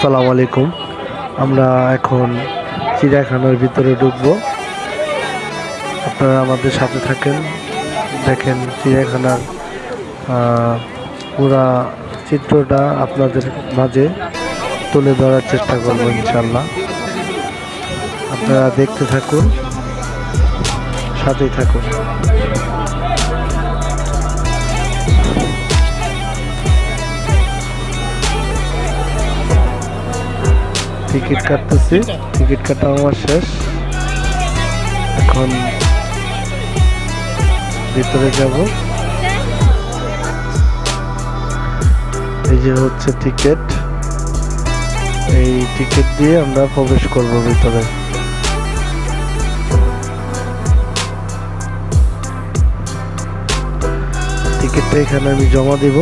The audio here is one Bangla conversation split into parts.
আসসালামু আলাইকুম। আমরা এখন চিড়িয়াখানার ভিতরে ঢুকবো। আপনারা আমাদের সাথে থাকেন, দেখেন চিড়িয়াখানার পুরা চিত্রটা আপনাদের মাঝে তুলে ধরার চেষ্টা করবো ইনশাল্লাহ। আপনারা দেখতে থাকুন, সাথেই থাকুন। টিকিট কাটতেছি, টিকিট কাটা আমার শেষ। এখন ভিতরে যাব। এই যে হচ্ছে টিকিট, এই টিকিট দিয়ে আমরা প্রবেশ করব ভিতরে। টিকিটটা এখানে আমি জমা দিব,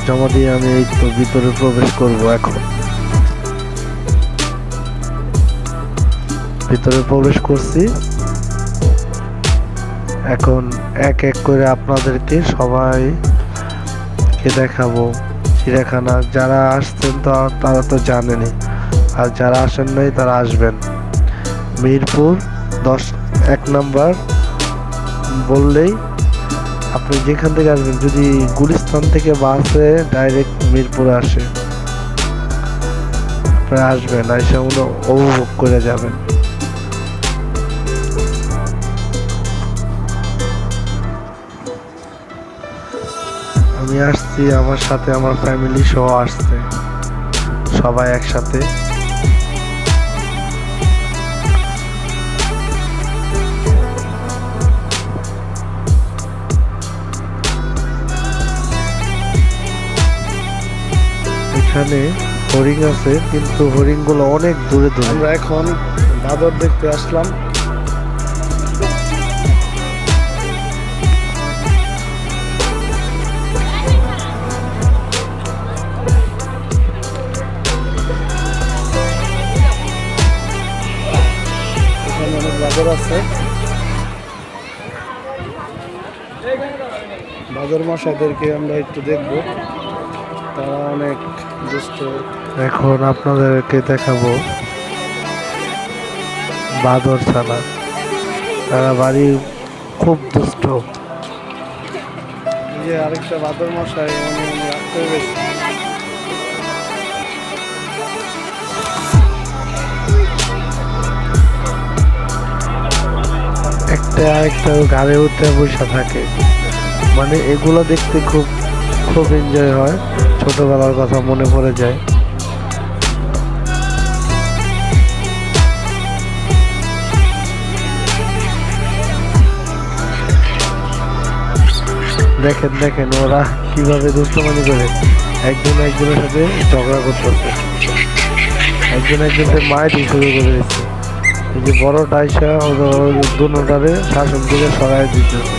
জমা দিয়ে আমি এই তো ভিতরে প্রবেশ করব। এখন ভিতরে প্রবেশ করছি। এখন এক এক করে আপনাদেরকে সবাইকে দেখাবো চিড়িয়াখানা। যারা আসছেন তো তারা তো জানেনই, আর যারা আসেন নাই তারা আসবেন। মিরপুর ১ নাম্বার বললেই আপনি যেখান থেকে আসবেন, যদি গুলিস্তান থেকে বাসে ডাইরেক্ট মিরপুরে আসে, আপনারা আসবেন, এসে উপভোগ করে যাবেন। আমি আসছি, আমার সাথে আমার ফ্যামিলি সহ আসছে, সবাই একসাথে। এখানে হরিণ আছে, কিন্তু হরিণগুলো অনেক দূরে দূরে। আমরা এখন বাঁদর দেখতে আসলাম। এখানে অনেক বাঁদর আছে। বাঁদর মশাইদেরকে আমরা একটু দেখবো, তারা অনেক দুষ্ট। এখন আপনাদেরকে দেখাবো বাঁদর ছানা, তারা বাড়ি খুব দুষ্ট। যে আরেকটা বাঁদর মশাই রাখতে গেছে। একটা আরেকটা গাড়ি উঠে বসে থাকে, মানে এগুলো দেখতে খুব খুব এনজয় হয়। ছোটবেলার কথা মনে পড়ে যায়। দেখেন দেখেন ওরা কিভাবে দুষ্টুমানি করে, একজন একজনের সাথে ঝগড়া করতেছে, একজন একজনের মায়েরই শুরু করে দিচ্ছে। এই যে বড় ডাইসা দুটারে শাসন করে সরাই দিতেছে।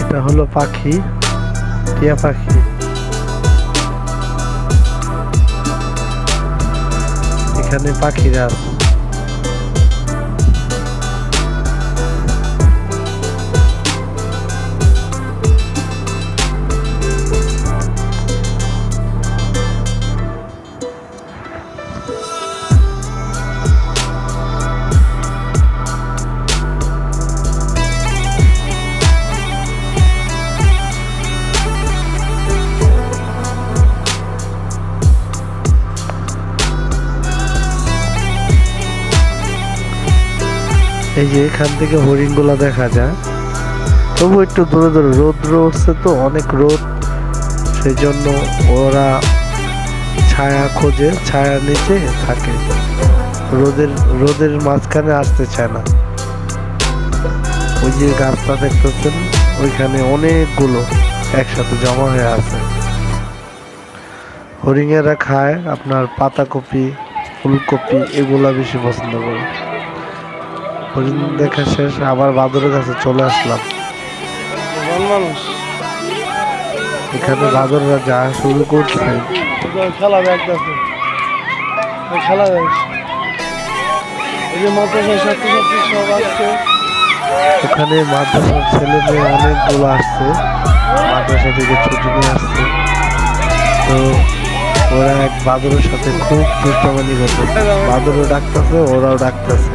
এটা হলো পাখি, টিয়া পাখি। এখানে পাখিরা আছে। এই যে এখান থেকে হরিণগুলা দেখা যায়, তবু একটু দূরে দূরে। রৌদ্র উঠছে তো, অনেক রোদ, সেই জন্য ওরা ছায়া খোঁজে, ছায়ার নিচে থাকে, রোদের মাঝখানে আসতে চায় না। ওই যে গাছটা দেখতেছেন, ওইখানে অনেকগুলো একসাথে জমা হয়ে আছে। হরিণেরা খায় আপনার পাতাকপি, ফুলকপি, এগুলা বেশি পছন্দ করে। হরিণ দেখা শেষ, আবার বাদরের কাছে চলে আসলাম। মানুষ এখানে বাদররা যা শুরু করছে। খেলা দেখতেছে খেলা দেখ এই যে মাদ্রাসার ছাত্রছাত্রী সব আসছে। ওখানে মাদ্রাসার ছেলে মেয়ে অনেকগুলো আসছে, মাদ্রাসা থেকে ছুটি নিয়ে আসছে। তো ওরা এক বাদরের সাথে খুব দুষ্টামানি করতেছে, বাদরও ডাকতেছে ওরাও ডাকতেছে।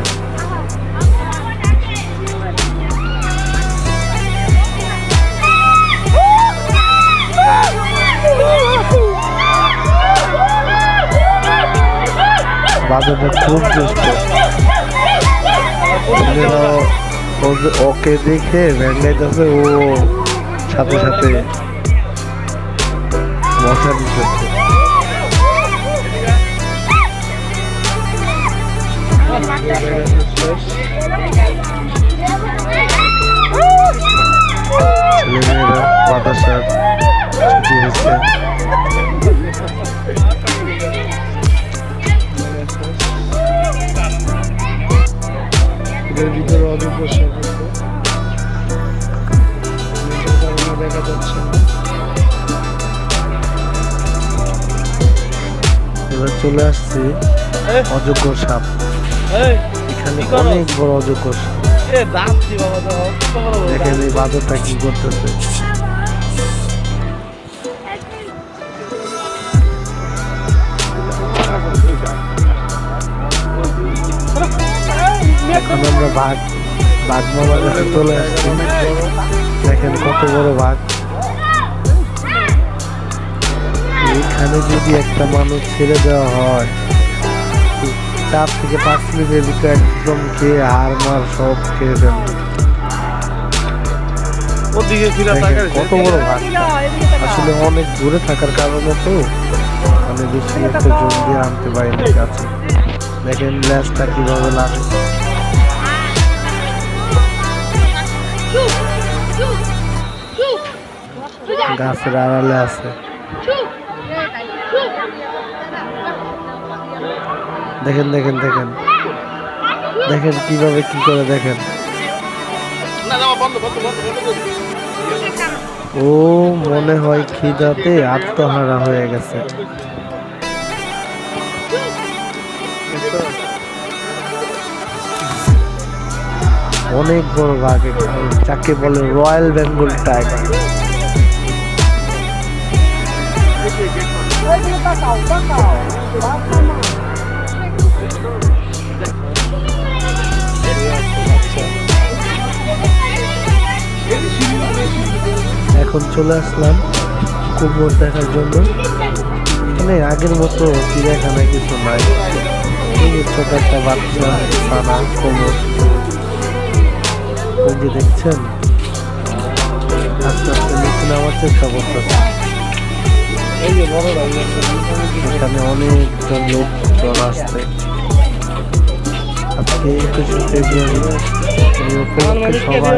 বাদরটা খুব দুষ্ট, ওকে দেখে ভ্যান্ডাইতেছে, ও সাথে সাথে মশা দিতেছে। ছেলেমেয়েরা মাদ্রাসার ছুটি হয়েছে। ভিতরে অযোগ্য সাপ দেখা যাচ্ছে না। এবার চলে আসছি অযোগ্য সাপ। এখানে অনেক বড় অযোগ্য সাপ। দেখেন এই বাদরটা কি করতেছে। এখন আমরা বাঘ মামার কাছে চলে আসছি। দেখেন কত বড় বাঘ। এইখানে যদি একটা মানুষ ছেড়ে দেওয়া হয় 4 থেকে 5 মিনিটের ভিতরে একদম খেয়ে হাড় মার সব খেয়ে ফেলবে। কত বড় বাঘ, আসলে অনেক দূরে থাকার কারণে তো মানে বেশি একটা জোর দিয়ে আনতে পারিনি কাছে। দেখেন ল্যাসটা কিভাবে লাগে। গাছের আড়ালে আছে। দেখেন দেখেন দেখেন দেখেন কিভাবে কি করে দেখেন। ও মনে হয় খিদাতে আত্মহারা হয়ে গেছে। অনেক বড় বাঘ, যাকে বলে রয়্যাল বেঙ্গল টাইগার। এখন চলে আসলাম কুমির দেখার জন্য। এখানে আগের মতো চিড়িয়াখানায় কিছু নাই। ছোট একটা বাচ্চা ছানা কুমির, ওই যে দেখছেন আস্তে আস্তে নিচে নামার চেষ্টা করতেছে। এখানে অনেকজন লোকজন আসছে। আজকে 21শে ফেব্রুয়ারি, এই উপলক্ষে সবাই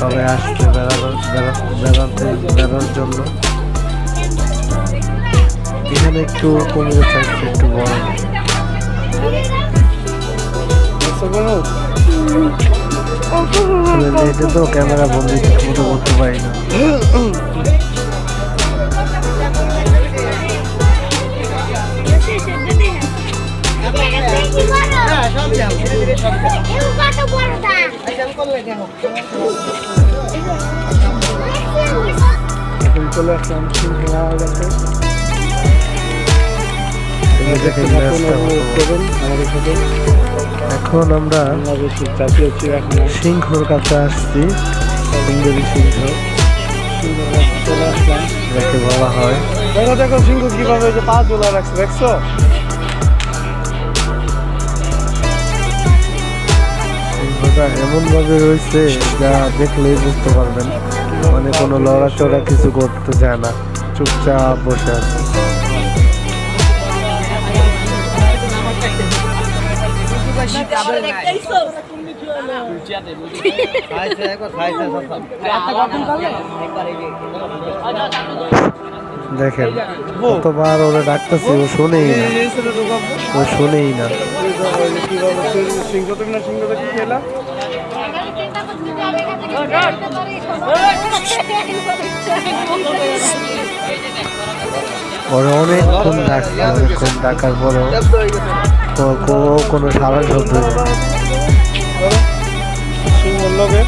সবাই আসছে বেড়ানোর জন্য। এখানে একটু কুমিরের সাইজটা একটু বড়। এটা তো ক্যামেরা বন্দি মতো করতে পারি না। চলে আসলাম এখন আমরা জাতীয় চিড়িয়াখানা সিংহর কাছে আসছি। সুন্দরী সিংহ চলে আসলাম, যাকে বলা হয়। দেখো দেখো সিংহ কিভাবে যে পা ঝোলা রাখছে, দেখছো? সিংহটা এমন ভাবে রয়েছে যা দেখলেই বুঝতে পারবেন, মানে কোনো লড়াচড়া কিছু করতে চায় না, চুপচাপ বসে আছে। দেখেন কতবার ওরা ডাকতেছে, ও শোনেই না, ও শোনেই না। ওরা অনেকক্ষণ ডাকছে, অনেকক্ষণ ডাকার পরেও কোনো সারা শব্দ নেই। সিংহের লোকে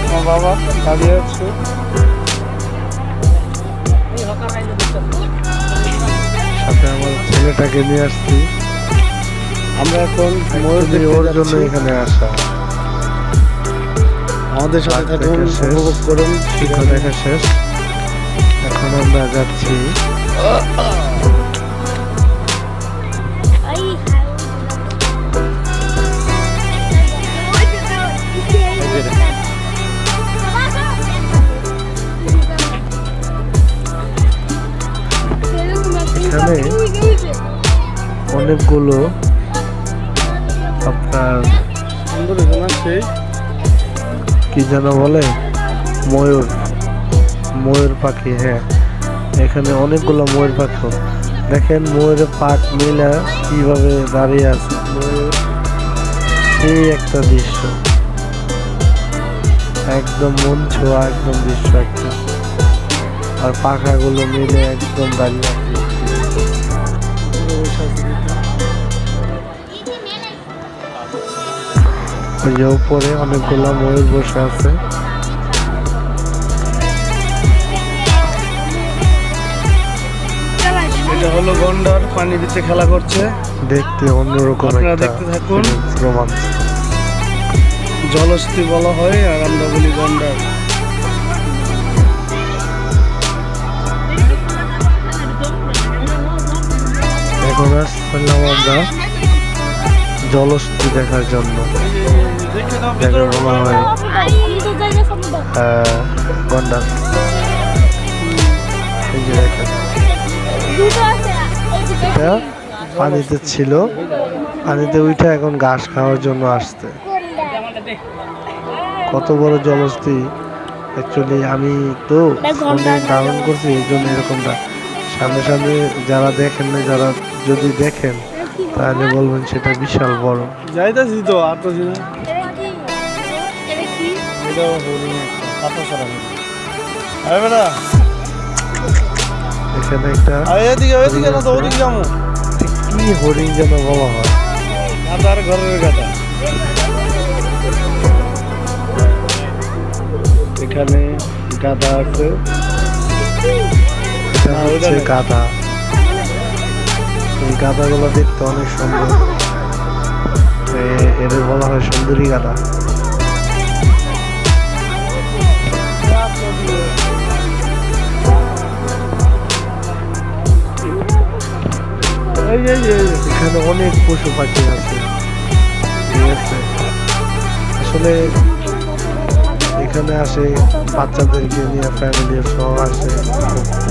আমার বাবা দাঁড়িয়ে আছে। সাথে আমার ছেলেটাকে নিয়ে আসছি, আমরা এখন ময়ূর Actually দেখতে ওর জন্য যাচ্ছি। এখানে আসা। আমাদের সাথে বাঘ থাকুন, দেখা শেষ, উপভোগ করুন। সিংহ দেখা শেষ। এখন আমরা যাচ্ছি এখানে অনেকগুলো আপনার সুন্দর এখানে আছে। কি যেন বলে, ময়ূর, ময়ূর পাখি। হ্যাঁ, এখানে অনেকগুলো ময়ূর পাখি। দেখেন ময়ূরের পাখ মিলা কিভাবে দাঁড়িয়ে আছে, ময়ূর সেই একটা দৃশ্য, একদম মন ছোঁয়া একদম দৃশ্য একটা। আর পাখাগুলো মিলে একদম দাঁড়িয়ে আছে। ওই যে উপরে অনেকগুলো ময়ূর বসে আছে। এটা হলো গন্ডার, পানি দিতে খেলা করছে। দেখতে অন্যরকম আপনারা একটা দেখতে থাকুন। রোমাঞ্চ। জলস্থি বলা হয় আর আমরা বলি গন্ডার। এখন আসছিলাম আমরা জলস্থি দেখার জন্য, যাকে বলা হয় গন্ডার। এই যে দেখেন, এটা পানিতে ছিল, পানিতে উঠে এখন ঘাস খাওয়ার জন্য আসছে। কত বড় জলস্থি! অ্যাকচুয়ালি আমি তো ফোনে ধারণ করছি, এই জন্য এরকমটা। সামনে সামনে যারা দেখেন না, যারা যদি দেখেন তাহলে বলবেন সেটা বিশাল বড়। যাইতেছি তো আর তো না। এটাও হরিণ একটা, কাঁথা ছাড়া হরিণ। আরে বেটা, এখানে একটা আরে এদিকে এদিকে না তো ওদিকে যাবো। কি হরিণ যেন বলা হয়, গাদার ঘরের গাদা। এখানে গাদা আছে। এটা হচ্ছে গাধা। এই গাধাগুলো দেখতে অনেক সুন্দর, এদের বলা হয় সুন্দরী গাধা। এখানে অনেক পশু পাখি আছে, ঠিক আছে। আসলে এখানে আসে বাচ্চাদেরকে নিয়ে, ফ্যামিলি সহ আসে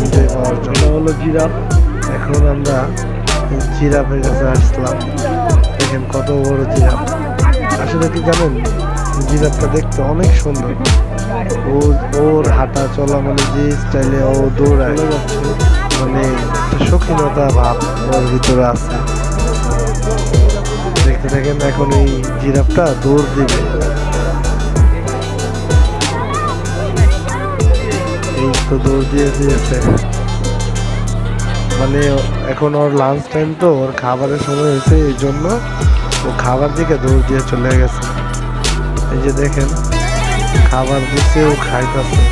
এনজয় করার জন্য। এটা হলো জিরাফ। এখন আমরা জিরাফের কাছে আসলাম। দেখেন কত বড় জিরাফ। আসলে কি জানেন, জিরাফটা দেখতে অনেক সুন্দর। ওর হাঁটা চলা, মানে যে স্টাইলে ও দৌড়ায়, মানে একটা শৌখিনতা ভাব ওর ভিতরে আছে। দেখতে দেখেন এখন এই জিরাফটা দৌড় দিবে। এই তো দৌড় দিয়েছে, মানে এখন ওর লাঞ্চ টাইম, তো ওর খাবারের সময় হয়েছে, এই জন্য ও খাবার দিকে দৌড় দিয়ে চলে গেছে। এই যে দেখেন খাবার দিচ্ছে, ও খাইতেছে।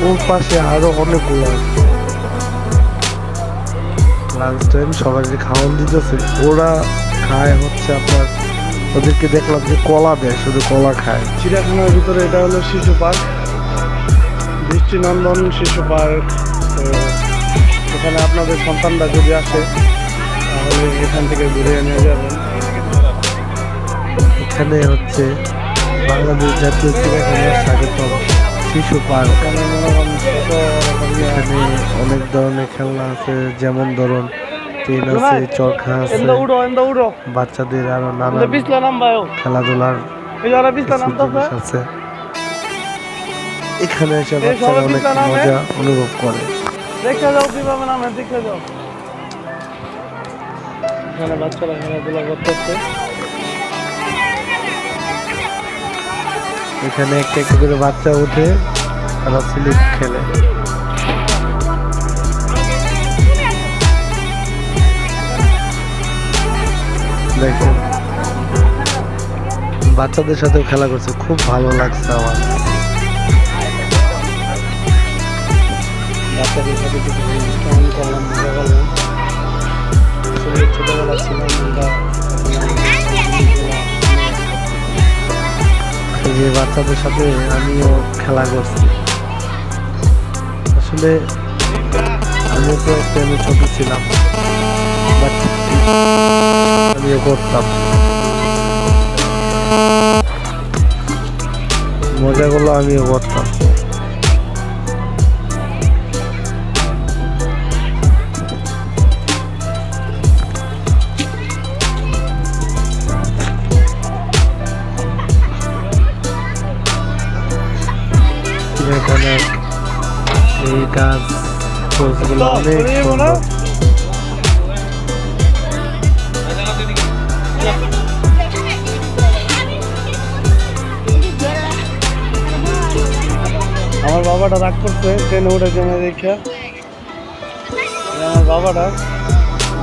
ওর পাশে আরো অনেকগুলো লাঞ্চ টাইম সবাইকে খাওয়ান দিতেছে। ওরা খায় হচ্ছে আপনার, ওদেরকে দেখলাম যে কলা দেয়, শুধু কলা খায়। চিড়িয়াখানার ভিতরে এটা হলো শিশু পার্ক, দৃষ্টিনন্দন শিশু পার্ক। তো এখানে আপনাদের সন্তানরা যদি আসে তাহলে এখান থেকে ঘুরে নিয়ে যাবেন। এখানে হচ্ছে বাংলাদেশ জাতীয় চিড়িয়াখানার স্বাগতম শিশু পার্ক। এখানে মনোরম কত রকম এখানে অনেক ধরনের খেলনা আছে, যেমন ধরুন ট্রেন আছে, চরখা আছে, উড়ো বাচ্চাদের আরো নানান বিছলা নাম্বায়ও খেলাধুলার এই যারা বিছলা কিছু নামতাছে জিনিস আছে। এখানে এসে এই বাচ্চারা সবাই অনেক বিছলা নামে? মজা অনুভব করে। দেখে যাও কিভাবে নামে, দেখে যাও। এখানে বাচ্চারা খেলাধুলা করতেছে। এখানে একটা একটা করে বাচ্চা উঠে তারা স্লিপ খেলে। দেখেন বাচ্চাদের সাথে খেলা করছে, খুব ভালো লাগছে আমার। বাচ্চাদের সাথে কিছু কেমন করলাম, মজা করলাম। আসলে ছোটবেলা ছিলাম আমরা, এই যে বাচ্চাদের সাথে আমিও খেলা করছি। আসলে আমিও তো আমি ছোট ছিলাম, বাট আমিও করতাম। মজাগুলো আমিও করতাম। এখানে এই গাছ গাছগুলো অনেক সুন্দর। আমার বাবাটা রাগ করছে ট্রেনে উঠে জমে দেখে। আমার বাবাটা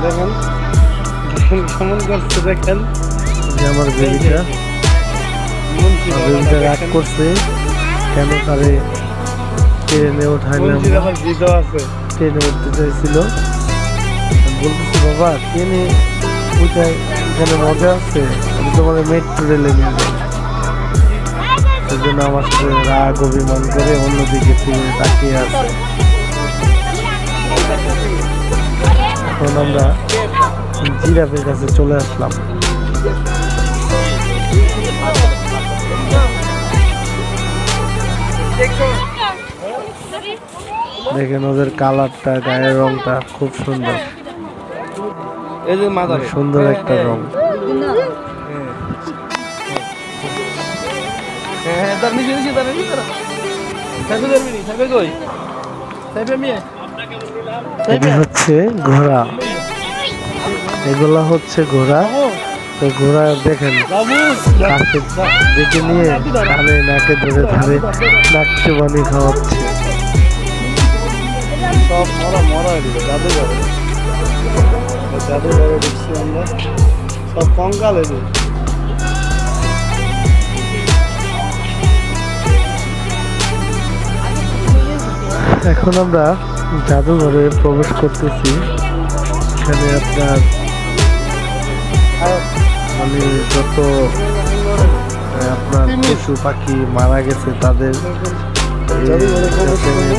দেখেন দেখেন কেমন করছে, দেখেন যে আমার বেবিটা রাগ করছে কেন তারে ট্রেনে উঠাইলাম, ট্রেনে উঠতে চাইছিল। বলতেছি বাবা ট্রেনে উঠাই, এখানে মজা আছে, আমি তোমার মেট্রো রেলে নিয়ে যাই। সেই জন্য আমার সাথে রাগ অভিমান করে অন্যদিকে ফিরে তাকিয়ে আছে। এখন আমরা জিরাফের কাছে চলে আসলাম। দেখেন ওদের কালারটা, গায়ের রংটা খুব সুন্দর, এই যে মাথা সুন্দর একটা রং। এটি হচ্ছে ঘোড়া, এগুলা হচ্ছে ঘোড়া। তো ঘোড়া দেখেন কাছে দেখে নিয়ে কানে নাকে ধরে ধরে নাক চুবানি খাওয়াচ্ছে। সব মরা জাদুঘরে, জাদুঘরে ঢুকছি আমরা, সব কঙ্কাল এদের। এখন আমরা জাদুঘরে প্রবেশ করতেছি। এখানে আপনার মানে যত আপনার পশু পাখি মারা গেছে তাদের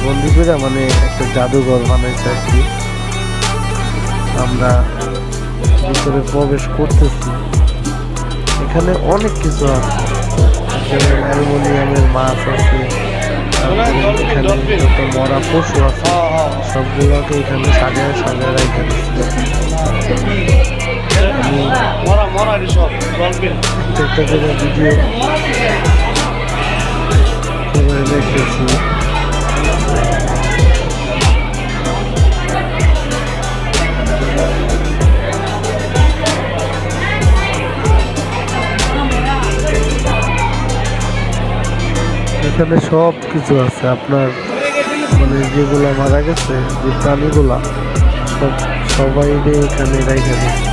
বন্দি করে মানে একটা জাদুঘর বানাইছে আর কি। আমরা ভিতরে প্রবেশ করতেছি, এখানে অনেক কিছু আছে। এখানে অ্যালুমিনিয়ামের মাছ আছে, এখানে যত মরা পশু আছে সবগুলোকে এখানে সাজায় সাজায় রেখে দিচ্ছে। একটা করে ভিডিও করে রেখেছি। এখানে সব কিছু আছে আপনার, মানে যেগুলা মারা গেছে যে প্রাণীগুলা সবাই এখানে রেখে দিচ্ছে।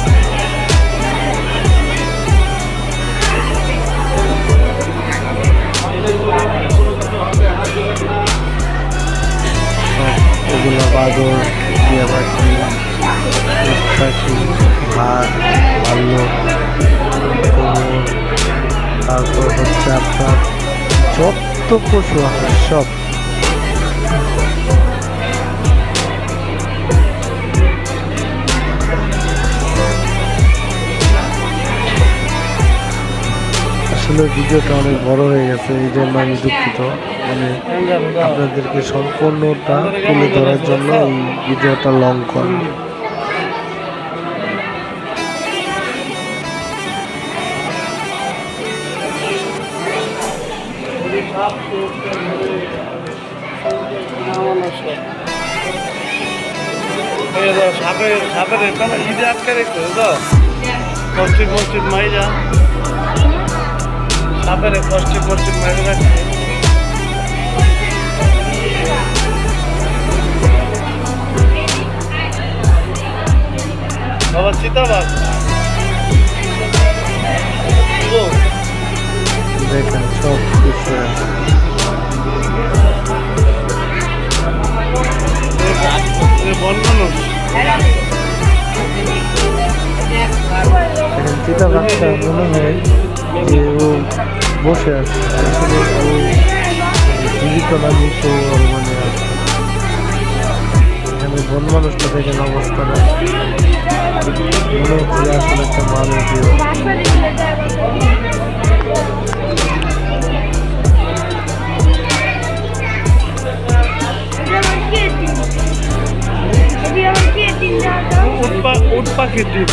এগুলো বাদর, টিয়া পাখি, উট পাখি, ভাল্লুক, কুকুর, তারপর হচ্ছে আপনার যত পশু আছে সব। আসলে ভিডিওটা অনেক বড় হয়ে গেছে, এই জন্য আমি দুঃখিত। মানে আপনাদেরকে সম্পূর্ণটা তুলে ধরার জন্য এই ভিডিওটা লং করা। সাপের ঈদে আটকে রেখেছে তো, মসজিদ মাইরা সাপের কষ্টে কষ্টে মেরে রাখছে। বাবা চিতাবাঘ দেখেন সব কিছু আছে। বন মানুষ দেখেন চিতাবাঘটা মনে হয় যে ও বসে আছে, আসলে ও জীবিত না মৃত ওর মনে আছে। এখানে বন মানুষটা দেখেন অবস্থাটা, মনে হচ্ছে যে আসলে একটা মানুষ উট পাখির ডিম।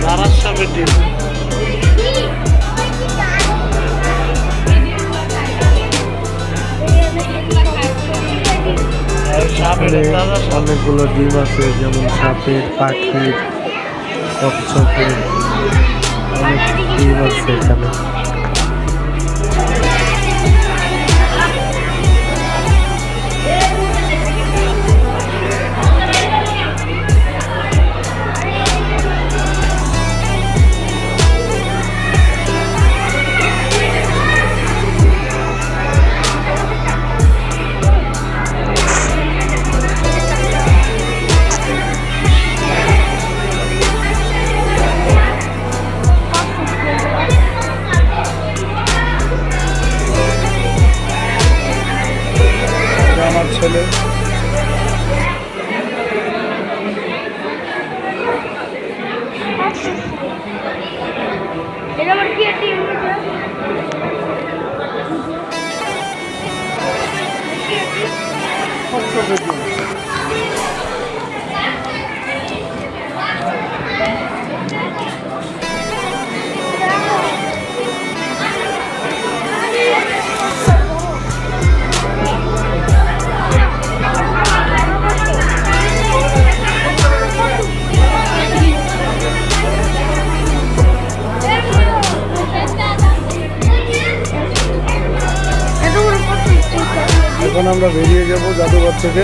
লারাস সাপের ডিম। অনেকগুলো ডিম আছে, যেমন সাপের, পাখির, কচ্ছপের, অনেক ডিম আছে এখানে। আমার ছেলে এখন আমরা বেরিয়ে যাব জাদুঘর থেকে।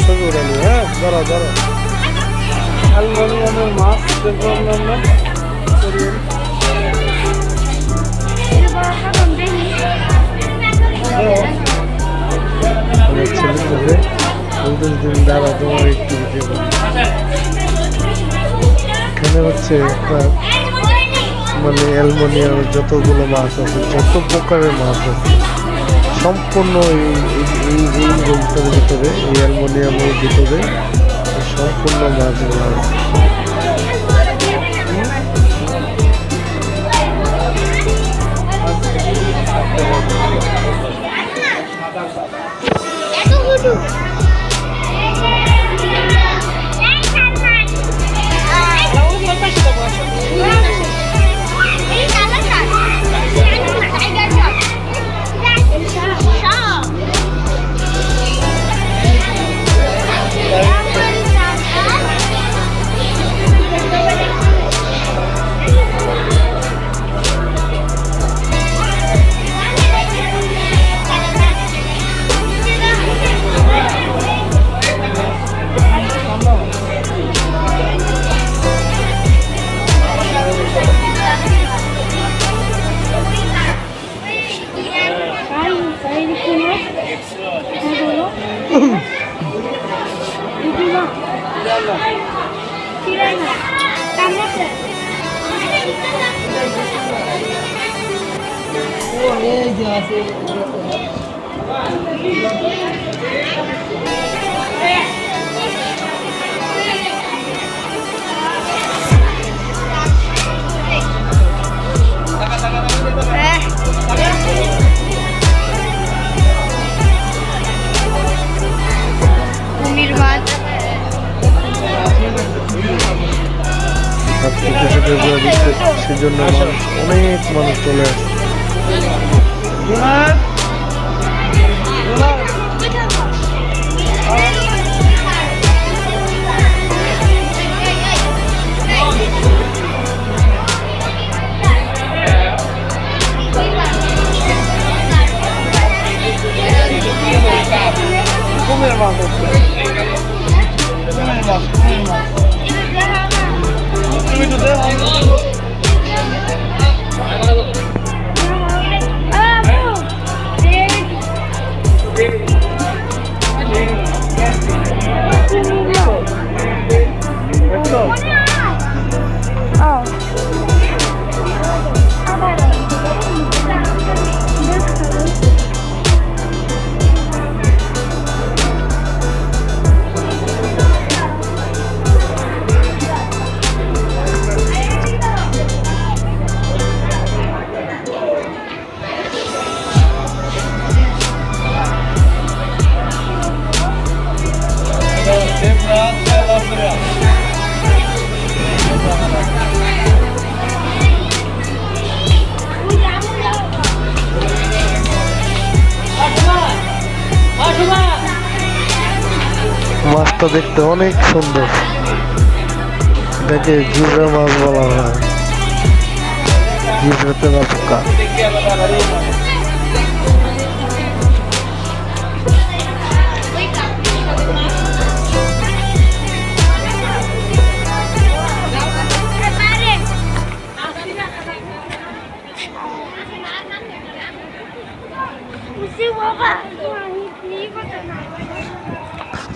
ছবি উঠালি, হ্যাঁ ধরো ধরো। অ্যালুমিনিয়ামের মাছ দেখবো আমরা। দাঁড়া তোমার একটু এখানে হচ্ছে একটা মানে অ্যালুমিনিয়ামের যতগুলো মাছ আছে, যত প্রকারের মাছ আছে, সম্পূর্ণ এই রুমটার ভিতরে, এই অ্যালুমিনিয়ামের ভিতরে সম্পূর্ণ মাছগুলো আছে। 21শে ফেব্রুয়ারি, সেজন্য অনেক মানুষ চলে আসে। কুমির মাছ হচ্ছে কুমির মাছ তুমি তো দেখ মাছটা দেখতে অনেক সুন্দর, এটাকে জিব্রা মাছ বলা হয়, জিব্রা তেলা পোকা।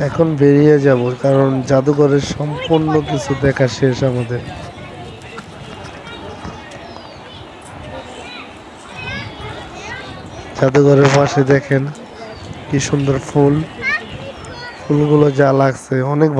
এখন বেরিয়ে যাব, কারণ জাদুঘরের সম্পূর্ণ কিছু দেখা শেষ আমাদের। জাদুঘরের পাশে দেখেন কি সুন্দর ফুল, ফুলগুলো যা লাগছে অনেক ভালো।